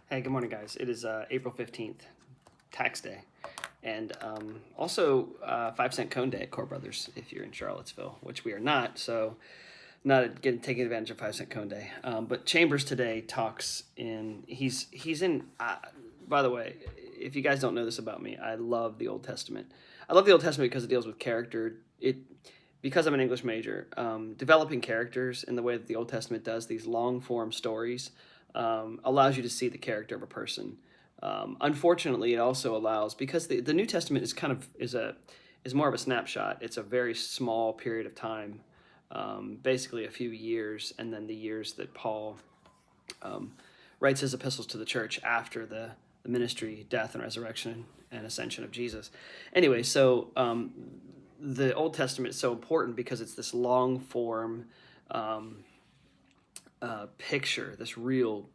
Hey, good morning, guys. It is April 15th, tax day, and also 5 cent cone day at Core Brothers if you're in Charlottesville, which we are not, so not taking advantage of 5 cent cone day. But Chambers today talks he's in, by the way, if you guys don't know this about me, I love the Old Testament. I love the Old Testament because it deals with character. Because I'm an English major, developing characters in the way that the Old Testament does, these long form stories, allows you to see the character of a person. Unfortunately, it also allows, because the New Testament is more of a snapshot. It's a very small period of time, basically a few years, and then the years that Paul writes his epistles to the church after the ministry, death, and resurrection and ascension of Jesus. Anyway, so the Old Testament is so important because it's this long form picture, this real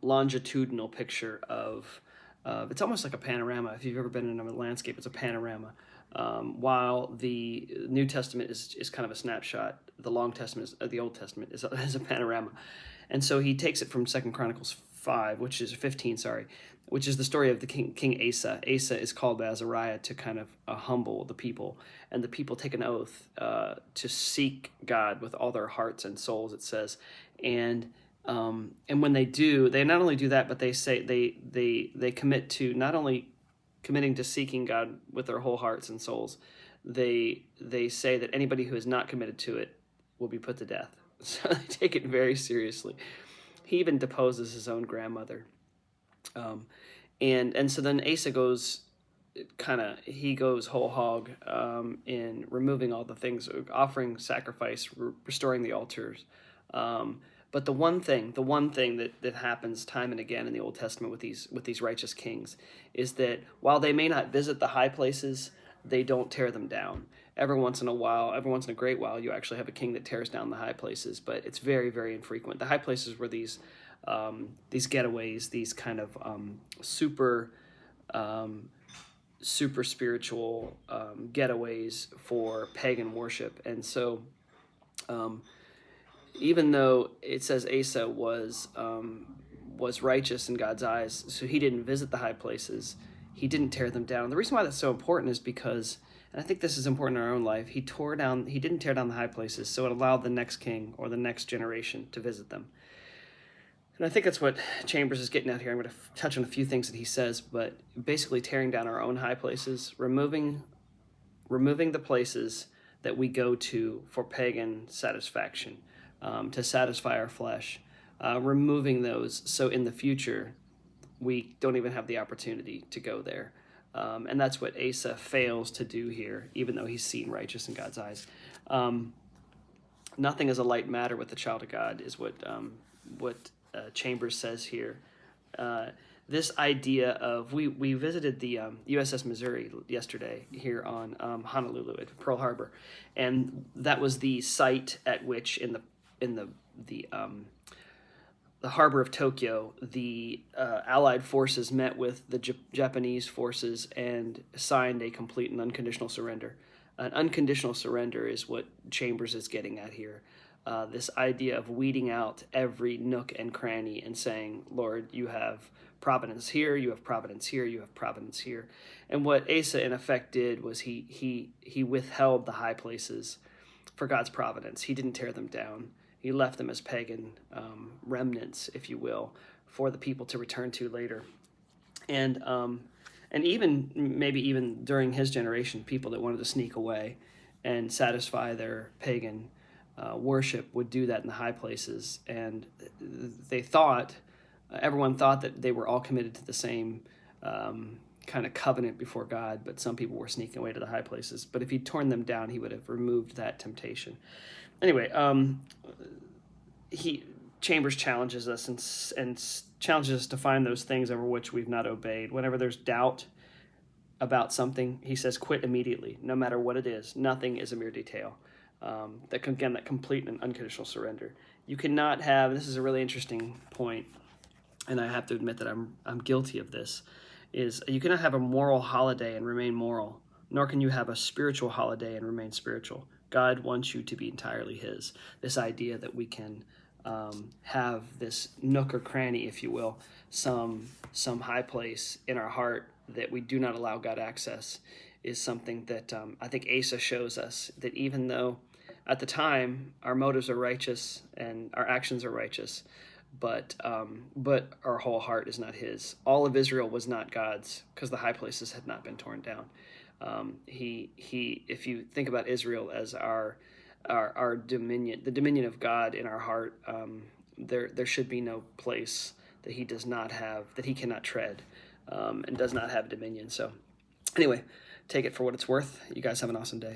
longitudinal picture of. It's almost like a panorama. If you've ever been in a landscape, it's a panorama. While the New Testament is kind of a snapshot, the the Old Testament is a panorama, and so he takes it from 2 Chronicles 5, which is 15, sorry, which is the story of the King Asa. Asa is called by Azariah to kind of humble the people, and the people take an oath to seek God with all their hearts and souls. It says, and when they do, they not only do that, but they say they commit to not only committing to seeking God with their whole hearts and souls. They say that anybody who is not committed to it will be put to death. So they take it very seriously. He even deposes his own grandmother, and so then Asa goes he goes whole hog in removing all the things, offering sacrifice, restoring the altars. But the one thing that happens time and again in the Old Testament with these righteous kings is that while they may not visit the high places, they don't tear them down. Every once in a great while, you actually have a king that tears down the high places, but it's very, very infrequent. The high places were these getaways, these kind of super spiritual getaways for pagan worship, and so. Even though it says Asa was righteous in God's eyes, so he didn't visit the high places, he didn't tear them down. The reason why that's so important is because, and I think this is important in our own life, he didn't tear down the high places, so it allowed the next king or the next generation to visit them. And I think that's what Chambers is getting at here. I'm going to touch on a few things that he says, but basically tearing down our own high places, removing the places that we go to for pagan satisfaction, to satisfy our flesh, removing those so in the future we don't even have the opportunity to go there. And that's what Asa fails to do here, even though he's seen righteous in God's eyes. Nothing is a light matter with the child of God is what Chambers says here. This idea of, we visited the USS Missouri yesterday here on Honolulu at Pearl Harbor, and that was the site at which in the harbor of Tokyo, the Allied forces met with the Japanese forces and signed a complete and unconditional surrender. An unconditional surrender is what Chambers is getting at here. This idea of weeding out every nook and cranny and saying, Lord, you have providence here, you have providence here, you have providence here. And what Asa in effect did was he withheld the high places for God's providence. He didn't tear them down. He left them as pagan remnants, if you will, for the people to return to later. And even maybe even during his generation, people that wanted to sneak away and satisfy their pagan worship would do that in the high places, and everyone thought that they were all committed to the same kind of covenant before God, but some people were sneaking away to the high places. But if he'd torn them down, he would have removed that temptation. Anyway, Chambers challenges us and challenges us to find those things over which we've not obeyed. Whenever there's doubt about something, he says, quit immediately, no matter what it is. Nothing is a mere detail. That complete and unconditional surrender. You cannot have, this is a really interesting point, and I have to admit that I'm guilty of this, is you cannot have a moral holiday and remain moral, nor can you have a spiritual holiday and remain spiritual. God wants you to be entirely his. This idea that we can have this nook or cranny, if you will, some high place in our heart that we do not allow God access, is something that I think Asa shows us, that even though at the time our motives are righteous and our actions are righteous, but our whole heart is not His. All of Israel was not God's because the high places had not been torn down. If you think about Israel as our dominion, the dominion of God in our heart, there should be no place that He does not have, that He cannot tread, and does not have dominion. So, anyway, take it for what it's worth. You guys have an awesome day.